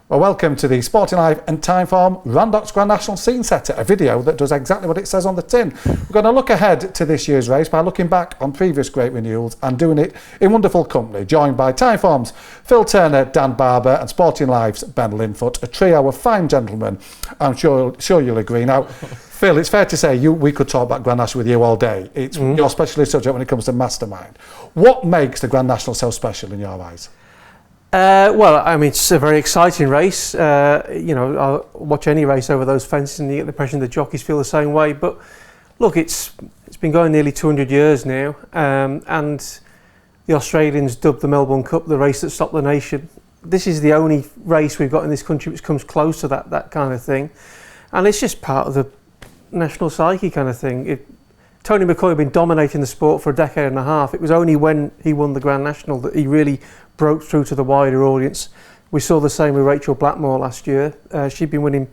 Well, welcome to the Sporting Life and Timeform Randox Grand National Scene Setter, a video that does exactly what it says on the tin. We're going to look ahead to this year's race by looking back on previous great renewals and doing it in wonderful company, joined by Timeform's Phil Turner, Dan Barber and Sporting Life's Ben Linfoot, a trio of fine gentlemen. I'm sure you'll agree. Now, Phil, it's fair to say we could talk about Grand National with you all day. It's your specialist subject when it comes to mastermind. What makes the Grand National so special in your eyes? Well, I mean, it's a very exciting race. I'll watch any race over those fences and you get the impression the jockeys feel the same way. But look, it's been going nearly 200 years now, and the Australians dubbed the Melbourne Cup the race that stopped the nation. This is the only race we've got in this country which comes close to that kind of thing. And it's just part of the national psyche kind of thing. Tony McCoy had been dominating the sport for a decade and a half. It was only when he won the Grand National that he really broke through to the wider audience. We saw the same with Rachel Blackmore last year. She'd been winning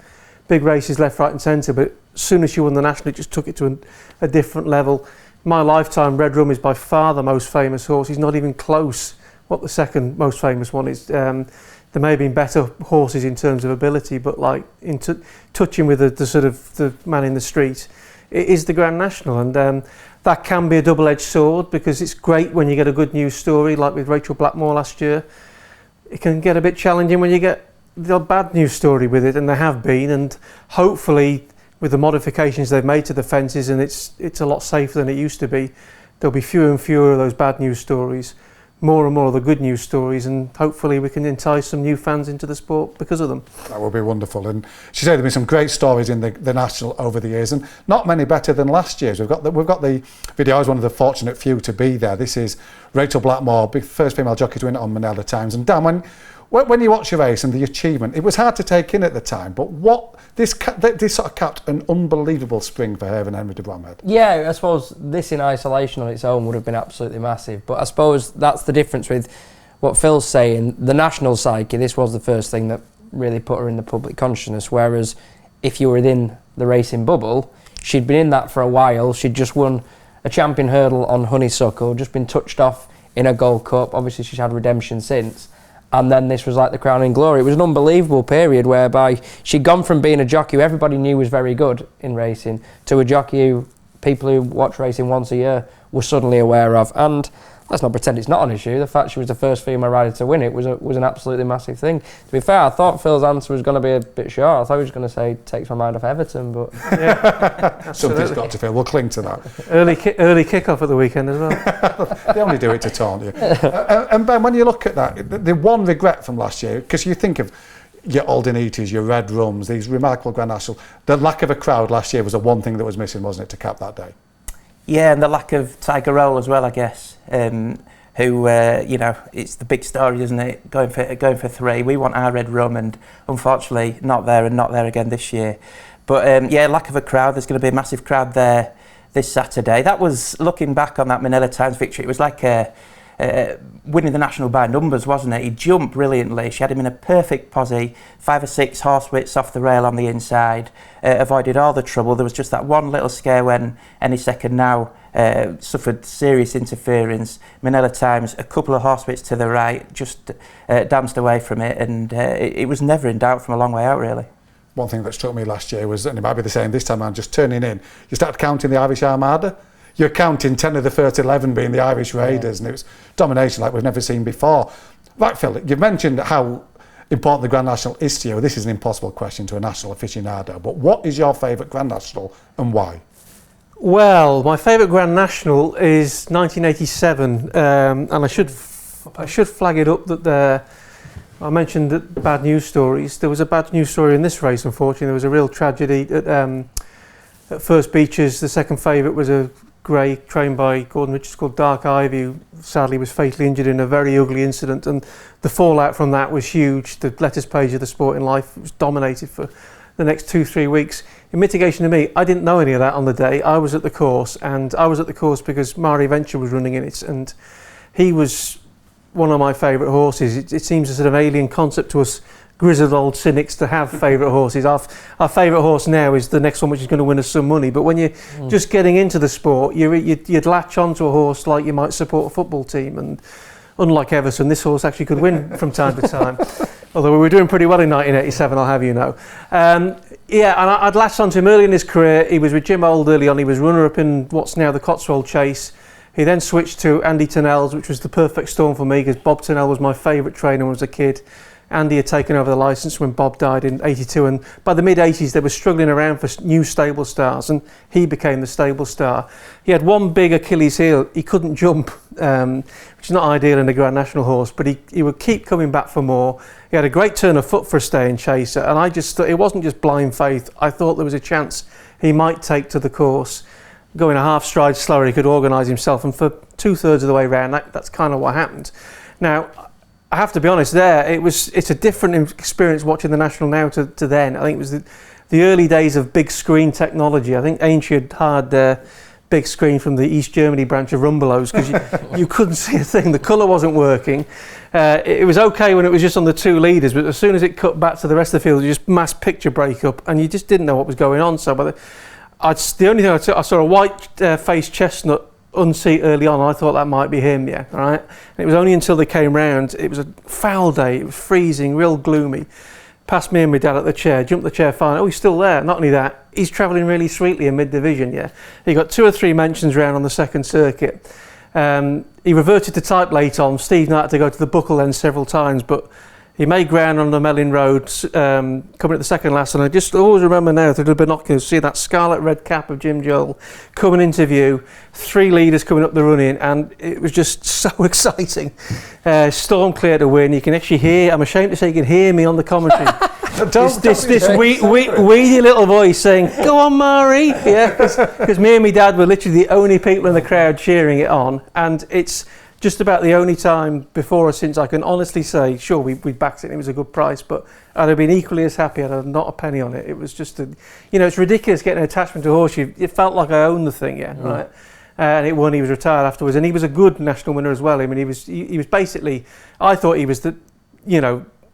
big races left, right and centre, but as soon as she won the National, it just took it to a different level. In my lifetime, Red Rum is by far the most famous horse. He's not even close what the second most famous one is. There may have been better horses in terms of ability, but like touching with the sort of the man in the street, it is the Grand National, and that can be a double-edged sword because it's great when you get a good news story like with Rachel Blackmore last year. It can get a bit challenging when you get the bad news story with it, and there have been, and hopefully with the modifications they've made to the fences, and it's a lot safer than it used to be, there'll be fewer and fewer of those bad news stories, more and more of the good news stories, and hopefully we can entice some new fans into the sport because of them. That would be wonderful. And she said there have been some great stories in the National over the years, and not many better than last year's. We've got the video. I was one of the fortunate few to be there. This is Rachel Blackmore, first female jockey to win it on Manila Times. And Dan, when you watch your race and the achievement, it was hard to take in at the time, but this sort of capped an unbelievable spring for her and Henry de Bromhead. Yeah, I suppose this in isolation on its own would have been absolutely massive, but I suppose that's the difference with what Phil's saying. The national psyche, this was the first thing that really put her in the public consciousness, whereas if you were within the racing bubble, she'd been in that for a while. She'd just won a champion hurdle on Honeysuckle, just been touched off in a Gold Cup. Obviously she's had redemption since. And then this was like the crowning glory. It was an unbelievable period whereby she'd gone from being a jockey who everybody knew was very good in racing to a jockey who people who watch racing once a year were suddenly aware of. And let's not pretend it's not an issue. The fact she was the first female rider to win it was an absolutely massive thing. To be fair, I thought Phil's answer was going to be a bit short. I thought he was going to say takes my mind off Everton, but yeah, something's got to Phil. We'll cling to that. Early kick-off at the weekend as well. They only do it to taunt you. And Ben, when you look at that, the one regret from last year, because you think of your Alden Eaters, your Red Rums, these remarkable Grand National, the lack of a crowd last year was the one thing that was missing, wasn't it, to cap that day? Yeah, and the lack of Tiger Roll as well, I guess. Who it's the big story, isn't it? Going for 3. We want our Red Rum, and unfortunately not there again this year. But lack of a crowd. There's going to be a massive crowd there this Saturday. That was, looking back on that Manila Times victory, it was like winning the National by numbers, wasn't it? He jumped brilliantly. She had him in a perfect posse, 5 or 6 horsewhits off the rail on the inside, avoided all the trouble. There was just that one little scare when Any Second Now suffered serious interference. Manila Times, a couple of horsewhits to the right, just danced away from it, and it was never in doubt from a long way out, really. One thing that struck me last year was, and it might be the same this time, I'm just turning in, you started counting the Irish Armada. You're counting 10 of the first 11 being the Irish Raiders, and it was domination like we've never seen before. Right, Phil, you've mentioned how important the Grand National is to you. This is an impossible question to a national aficionado, but what is your favourite Grand National and why? Well, my favourite Grand National is 1987, and I should flag it up that I mentioned that bad news stories. There was a bad news story in this race, unfortunately. There was a real tragedy at First Beaches. The second favourite was a grey trained by Gordon Richards called Dark Ivy, who sadly was fatally injured in a very ugly incident, and the fallout from that was huge. The letters page of the Sporting Life was dominated for the next 2-3 weeks. In mitigation to me, I didn't know any of that on the day. I was at the course, and I was at the course because Mari Venture was running in it, and he was one of my favourite horses. It seems a sort of alien concept to us grizzled old cynics to have favourite horses. Our favourite horse now is the next one which is going to win us some money, but when you're just getting into the sport, you'd latch onto a horse like you might support a football team, and unlike Everton, this horse actually could win from time to time. although we were doing pretty well in 1987, I'll have you know. Yeah, and I'd latched onto him early in his career. He was with Jim Old early on. He was runner-up in what's now the Cotswold Chase. He then switched to Andy Turnell's, which was the perfect storm for me because Bob Turnell was my favourite trainer when I was a kid. Andy had taken over the licence when Bob died in 82, and by the mid-80s they were struggling around for new stable stars, and he became the stable star. He had one big Achilles heel: he couldn't jump, which is not ideal in a Grand National horse, but he would keep coming back for more. He had a great turn of foot for a staying chaser, and I just thought it wasn't just blind faith. I thought there was a chance he might take to the course. Going a half stride slower, he could organise himself, and for 2/3 of the way round, that's kind of what happened. Now, I have to be honest, it's a different experience watching the National now to then. I think it was the early days of big screen technology. I think Aintree had hired their big screen from the East Germany branch of Rumbelows because you couldn't see a thing. The colour wasn't working. It was okay when it was just on the two leaders, but as soon as it cut back to the rest of the field, it was just mass picture breakup, and you just didn't know what was going on. So the only thing I saw a white-faced chestnut unseat early on. I thought that might be him, yeah, right. And it was only until they came round. It was a foul day. It was freezing, real gloomy. Passed me and my dad at the chair. Jumped the chair fine. Oh, he's still there. Not only that, he's travelling really sweetly in mid-division. Yeah, he got 2 or 3 mentions round on the second circuit. He reverted to type late on. Steve Knight had to go to the buckle then several times, but he made ground on the Melling Road, coming at the second last, and I just always remember now through the binoculars, see that scarlet red cap of Jim Joel coming into view, 3 leaders coming up the run-in, and it was just so exciting. Storm clear to win. You can actually hear, I'm ashamed to say you can hear me on the commentary. this weedy little voice saying, "Go on, Mari!" Yeah, because me and my dad were literally the only people in the crowd cheering it on, and it's just about the only time before or since I can honestly say, sure, we backed it and it was a good price, but I'd have been equally as happy had I not a penny on it. It was just it's ridiculous getting an attachment to a horse. It felt like I owned the thing, right? And it won. He was retired afterwards, and he was a good national winner as well. I mean, he was basically, I thought he was the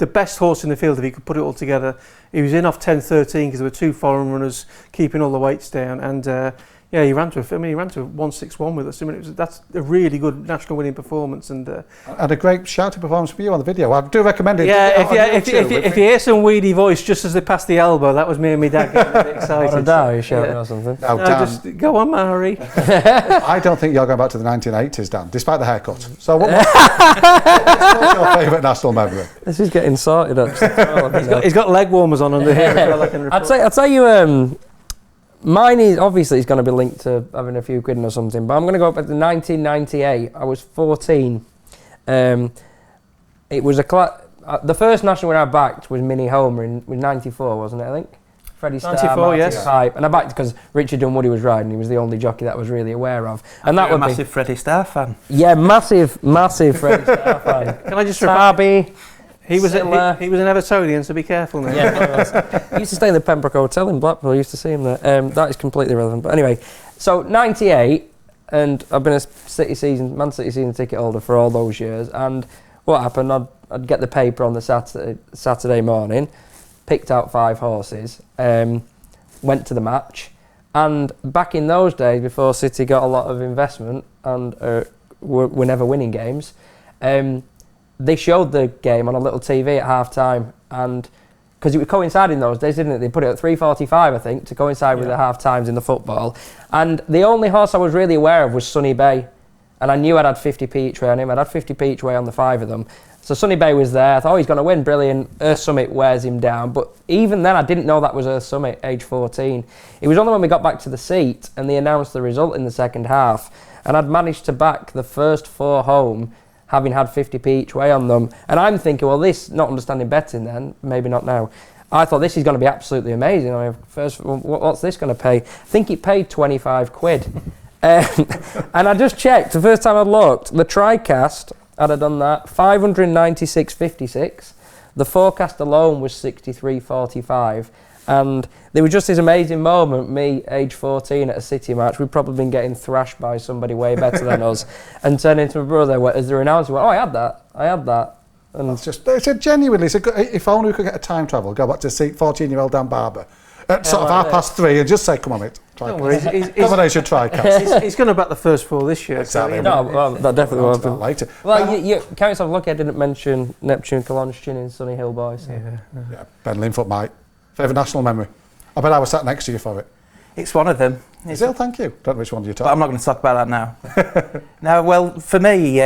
best horse in the field if he could put it all together. He was in off 10-13 because there were 2 foreign runners keeping all the weights down, and yeah, he ran to 161 with us. I mean, that's a really good national winning performance, and a great shouting performance for you on the video. I do recommend it. Yeah, if you hear some weedy voice just as they passed the elbow, that was me and my dad getting a bit excited. Or a dow shouting or something. No, Dan, just go on, Mari. I don't think you're going back to the 1980s, Dan, despite the haircut. So what's your favourite national memory? This is getting sorted actually. He's got leg warmers on under here. As well, I can report. I'd tell you. Mine is obviously it's going to be linked to having a few quid or something, but I'm going to go back to 1998. I was 14. It was the first national winner I backed was Minnie Homer with 94, wasn't it? I think Freddie Starr, 94, yes. Hype, and I backed because Richard Dunwoody was riding. He was the only jockey that I was really aware of, and that was a massive Freddie Starr fan. Yeah, massive Freddie Starr fan. Can I just Darby? He was an Evertonian, so be careful now. Yeah, he used to stay in the Pembroke Hotel in Blackpool. I used to see him there. That is completely irrelevant. But anyway, so 98, and I've been a Man City season ticket holder for all those years. And what happened? I'd get the paper on the Saturday morning, picked out 5 horses, went to the match, and back in those days, before City got a lot of investment and were never winning games. They showed the game on a little TV at half time, and because it would coincide in those days, didn't it? They put it at 3:45, I think, to coincide with the half times in the football. And the only horse I was really aware of was Sunny Bay, and I knew I'd had 50p each way on him. I'd had 50p each way on the 5 of them. So Sunny Bay was there. I thought, he's going to win, brilliant. Earth Summit wears him down. But even then, I didn't know that was Earth Summit, age 14. It was only when we got back to the seat and they announced the result in the second half, and I'd managed to back the first 4 home, having had 50p each way on them. And I'm thinking, well, this, not understanding betting then, maybe not now, I thought this is going to be absolutely amazing. I mean, first, what's this going to pay? I think it paid 25 quid. And I just checked, the first time I looked, the TriCast, I'd have done that, 596.56. The forecast alone was 63.45. And there was just this amazing moment, me, age 14, at a City match. We'd probably been getting thrashed by somebody way better than us, and turning to my brother as they're announcing, oh, I had that. And if only we could get a time travel, go back to see 14-year-old Dan Barber at sort of 3:30 and just say, come on, mate. Don't worry, Combination tri-cast. he's going to back the first 4 this year. Exactly. So, No, well, that definitely We'll won't do be. that later. Well, you count yourself lucky I didn't mention Neptune Cologne in Sunny Hill Boys. Yeah, Ben Linfoot might. Favourite national memory? I bet I was sat next to you for it. It's one of them. Zil, thank you. Don't know which one you're But talking I'm not going to talk about that now. No, well, for me,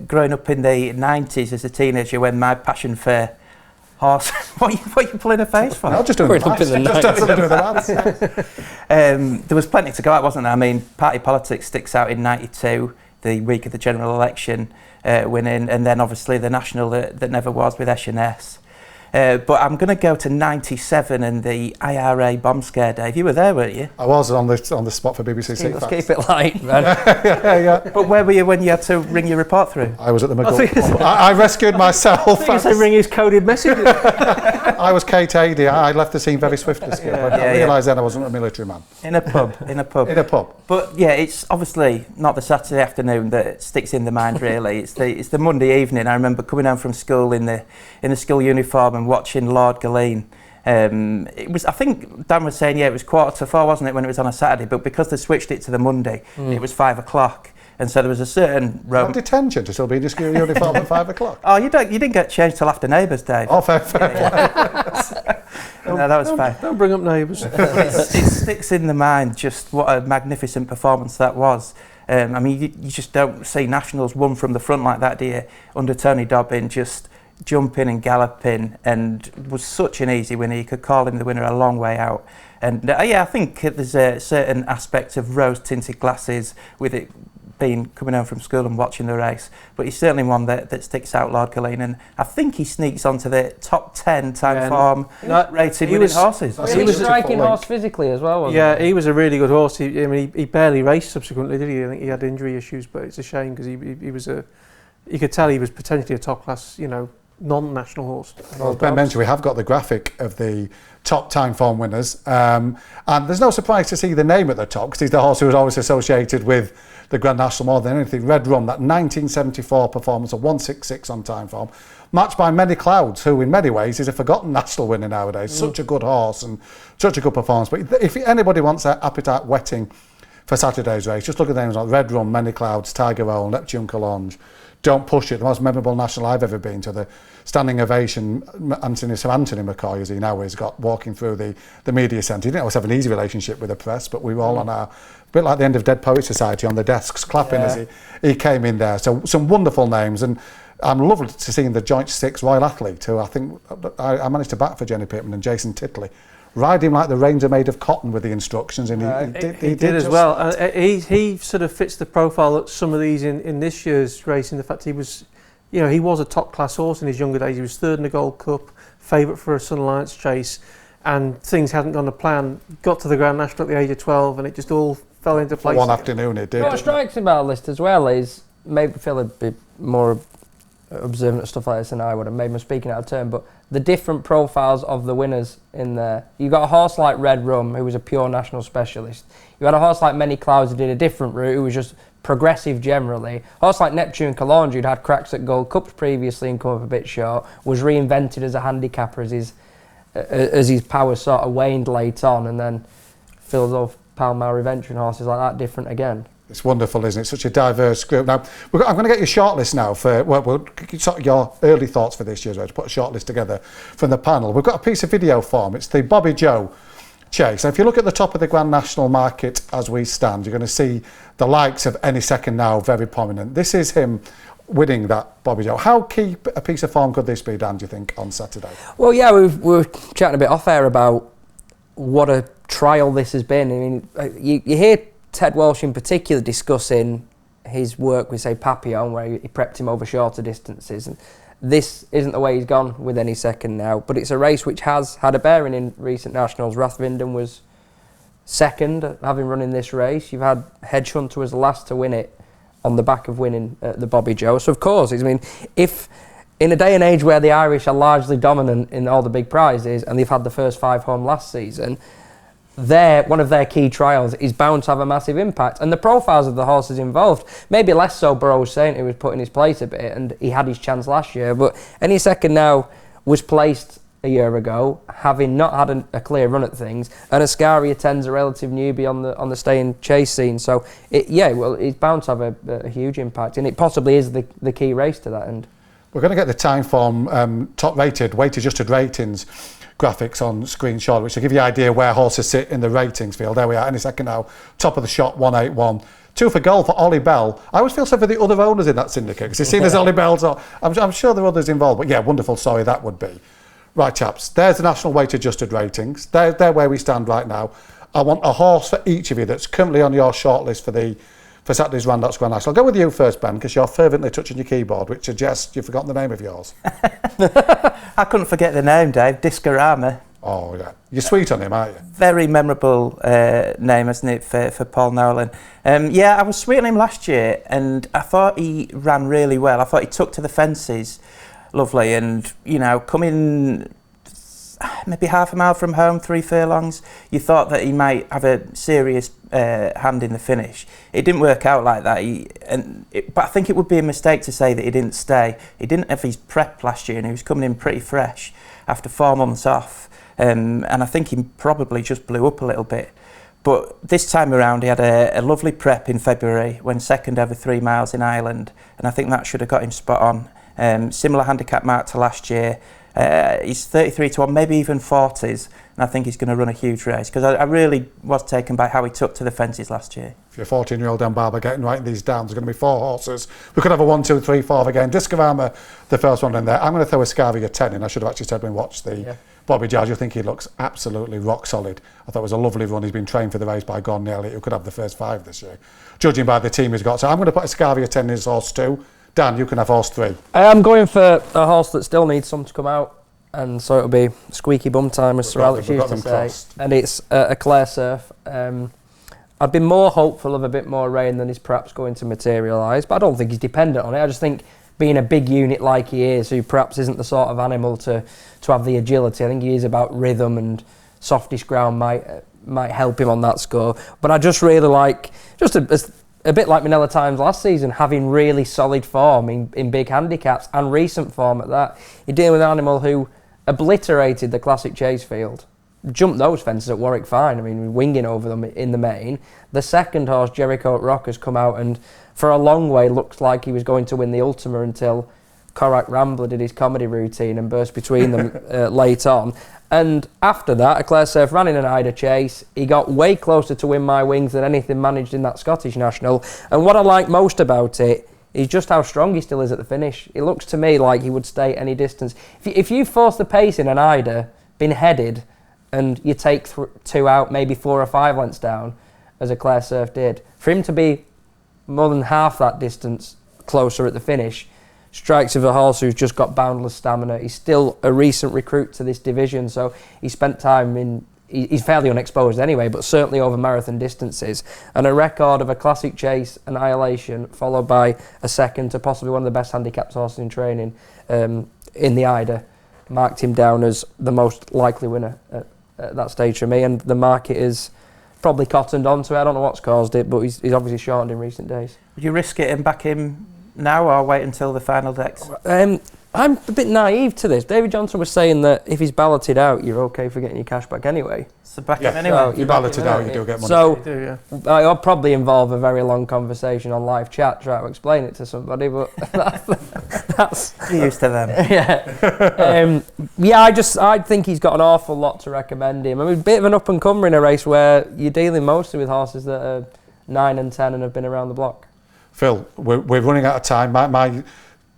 growing up in the 90s as a teenager, when my passion for horse... what are you pulling a face for? No, just doing Growing the up in maths. the Just doing the maths. There was plenty to go at, wasn't there? I mean, party politics sticks out in 92, the week of the general election, winning, and then obviously the national that never was with S&S. But I'm going to go to 97 and the IRA bomb scare, Dave. You were there, weren't you? I was on the spot for BBC Six Let's Facts. keep it light, man. Yeah. But where were you when you had to ring your report through? I was at the I think it's- McGull. I rescued myself. I say ring his coded messages. I was Kate Adie. I left the scene very swiftly. I realised then I wasn't a military man. In a pub. In a pub. But yeah, it's obviously not the Saturday afternoon that sticks in the mind. Really, it's the Monday evening. I remember coming home from school in the school uniform and watching Lord Galeen. It was, I think Dan was saying, it was 3:45, wasn't it, when it was on a Saturday? But because they switched it to the Monday, it was 5 o'clock, and so there was a certain What detention to still be in your school uniform at 5 o'clock? Oh, you didn't get changed till after Neighbours, Dave. Oh, fair. No, that was fine. Don't bring up neighbours. It sticks in the mind just what a magnificent performance that was. I mean, you just don't see nationals won from the front like that, do you? Under Tony Dobbin, just jumping and galloping, and was such an easy winner. You could call him the winner a long way out. And I think there's a certain aspect of rose-tinted glasses with it being coming home from school and watching the race. But he's certainly one that sticks out, Lord Galeen, and I think he sneaks onto the top 10 time form rated winning horses. He was a striking horse physically as well, wasn't he? He was a really good horse. He barely raced subsequently, did he? I think he had injury issues, but it's a shame because he was you could tell he was potentially a top class, non-national horse. Well, Ben mentioned we have got the graphic of the top time form winners, and there's no surprise to see the name at the top because he's the horse who was always associated with the Grand National more than anything. Red Rum, that 1974 performance of 166 on time form, matched by Many Clouds, who in many ways is a forgotten national winner nowadays. Such a good horse and such a good performance. But if anybody wants that appetite whetting for Saturday's race, just look at the names like Red Rum, Many Clouds, Tiger Roll, Neptune Cologne. Don't Push It, the most memorable national I've ever been to, the standing ovation Sir Anthony McCoy, as he now is, got walking through the media centre. He didn't always have an easy relationship with the press, but we were all on a bit like the end of Dead Poets Society on the desks, clapping as he came in there. So some wonderful names, and I'm lovely to see the Joint Six Royal Athlete, who I think I managed to back for Jenny Pittman and Jason Titley. Ride him like the reins are made of cotton with the instructions, and he did as well. He sort of fits the profile that some of these in this year's race. In the fact he was, he was a top class horse in his younger days. He was third in the Gold Cup, favourite for a Sun Alliance chase, and things hadn't gone to plan. Got to the Grand National at the age of 12, and it just all fell into place. One afternoon it did. What strikes me about the list as well is, maybe Phil would be more observant of stuff like this than I would have, maybe I'm speaking out of turn, but the different profiles of the winners in there. You got a horse like Red Rum, who was a pure national specialist. You had a horse like Many Clouds, who did a different route, who was just progressive generally. A horse like Neptune Cologne, who'd had cracks at Gold Cups previously and come up a bit short, was reinvented as a handicapper as his power sort of waned late on, and then Phil's off Pall Mall Reventuring horses like that, different again. It's wonderful, isn't it? Such a diverse group. Now, I'm going to get your shortlist now for sort of your early thoughts for this year's race. Put a shortlist together from the panel. We've got a piece of video form. It's the Bobbyjo Chase. Now, if you look at the top of the Grand National market as we stand, you're going to see the likes of Any Second Now very prominent. This is him winning that Bobbyjo. How key a piece of form could this be, Dan, do you think, on Saturday? Well, yeah, we were chatting a bit off air about what a trial this has been. I mean, you hear Ted Walsh in particular discussing his work with, say, Papillon, where he prepped him over shorter distances. And this isn't the way he's gone with Any Second Now, but it's a race which has had a bearing in recent nationals. Rathvinden was second, having run in this race. You've had Hedge Hunter was the last to win it on the back of winning the Bobbyjo. So, of course, I mean, if in a day and age where the Irish are largely dominant in all the big prizes, and they've had the first 5 home last season, one of their key trials is bound to have a massive impact. And the profiles of the horses involved, maybe less so Burrows Saint, who was put in his place a bit, and he had his chance last year, but Any Second Now was placed a year ago, having not had a clear run at things, and Ascaria 10's a relative newbie on the stay and chase scene. So it's bound to have a huge impact, and it possibly is the key race to that end. We're going to get the time form top rated, weight adjusted ratings graphics on screen shortly, which will give you an idea where horses sit in the ratings field. There we are, any second now, top of the shot, 181. 2 for goal for Ollie Bell. I always feel so for the other owners in that syndicate, because it's seen as Ollie Bell's, I'm sure there are others involved, but yeah, wonderful story that would be. Right, chaps, there's the national weight adjusted ratings. They're where we stand right now. I want a horse for each of you that's currently on your shortlist for Saturday's Randox Grand National. I'll go with you first, Ben, because you're fervently touching your keyboard, which suggests you've forgotten the name of yours. I couldn't forget the name, Dave. Discorama. Oh, yeah. You're sweet on him, aren't you? Very memorable name, isn't it, for Paul Nolan? Yeah, I was sweet on him last year, and I thought he ran really well. I thought he took to the fences lovely, and, you know, coming maybe half a mile from home, 3 furlongs, you thought that he might have a serious hand in the finish. It didn't work out like that, but I think it would be a mistake to say that he didn't stay. He didn't have his prep last year, and he was coming in pretty fresh after 4 months off. And I think he probably just blew up a little bit. But this time around, he had a lovely prep in February, when second over 3 miles in Ireland, and I think that should have got him spot on. Similar handicap mark to last year. He's 33 to 1, maybe even 40s, and I think he's going to run a huge race, because I really was taken by how he took to the fences last year. If you're 14-year-old Dan Barber getting right in these downs, there's going to be 4 horses. We could have a 1, 2, 3, 4 again. Discorama, the first one in there. I'm going to throw Ascaria 10 in. I should have actually said when we watched the Bobbyjo. I think he looks absolutely rock solid. I thought it was a lovely run. He's been trained for the race by Gordon Elliott, who could have the first 5 this year, judging by the team he's got. So I'm going to put Ascaria 10 in his horse 2. Dan, you can have horse 3. I am going for a horse that still needs some to come out, and so it'll be squeaky bum time, as Sir Alex used to say. Crossed. And it's a Clare Surf. I'd be more hopeful of a bit more rain than is perhaps going to materialise, but I don't think he's dependent on it. I just think being a big unit like he is, who perhaps isn't the sort of animal to have the agility, I think he is about rhythm, and softish ground might help him on that score. But I just really like, just a bit like Manila Times last season, having really solid form in big handicaps, and recent form at that. You're dealing with an animal who obliterated the Classic Chase field, jumped those fences at Warwick fine, I mean, winging over them in the main. The second horse, Jericho at Rock, has come out and for a long way looked like he was going to win the Ultima, until Korak Rambler did his comedy routine and burst between them late on. And after that, a Clare Surf ran in an Ida Chase. He got way closer to Win My Wings than anything managed in that Scottish National. And what I like most about it is just how strong he still is at the finish. It looks to me like he would stay any distance. If you force the pace in an Ida, been headed, and you take 2 out, maybe 4 or 5 lengths down, as a Clare Surf did, for him to be more than half that distance closer at the finish strikes of a horse who's just got boundless stamina. He's still a recent recruit to this division, so he spent time he's fairly unexposed anyway, but certainly over marathon distances, and a record of a Classic Chase Annihilation followed by a second to possibly one of the best handicapped horses in training in the Ida marked him down as the most likely winner at that stage for me, and the market is probably cottoned onto it. I don't know what's caused it, but he's obviously shortened in recent days. Would you risk it and back him now, or wait until the final decks? I'm a bit naive to this. David Johnson was saying that if he's balloted out, you're okay for getting your cash back anyway. So back him anyway. So if you balloted out, you do get money. So I'll probably involve a very long conversation on live chat, try to explain it to somebody, but that's You're used to them. I think he's got an awful lot to recommend him. I mean, a bit of an up-and-comer in a race where you're dealing mostly with horses that are 9 and 10 and have been around the block. Phil, we're running out of time. My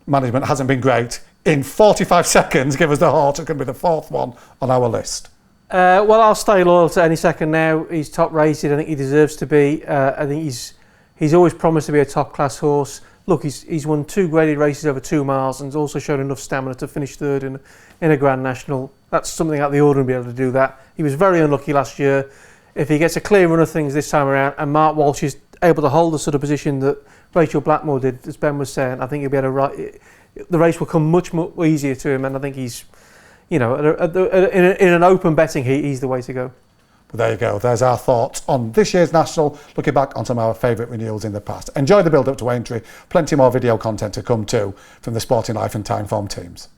management hasn't been great. In 45 seconds, give us the horse. It's going to be the 4th one on our list. Well, I'll stay loyal to Any Second now. He's top rated. I think he deserves to be. I think he's always promised to be a top class horse. Look, he's won 2 graded races over 2 miles and has also shown enough stamina to finish 3rd in a Grand National. That's something out the ordinary to be able to do that. He was very unlucky last year. If he gets a clear run of things this time around, and Mark Walsh is able to hold the sort of position that Rachel Blackmore did, as Ben was saying, I think he'll be able to the race will come much more easier to him, and I think he's, in an open betting heat, he's the way to go. Well, there you go. There's our thoughts on this year's National, looking back on some of our favourite renewals in the past. Enjoy the build-up to Aintree. Plenty more video content to come too from the Sporting Life and Timeform teams.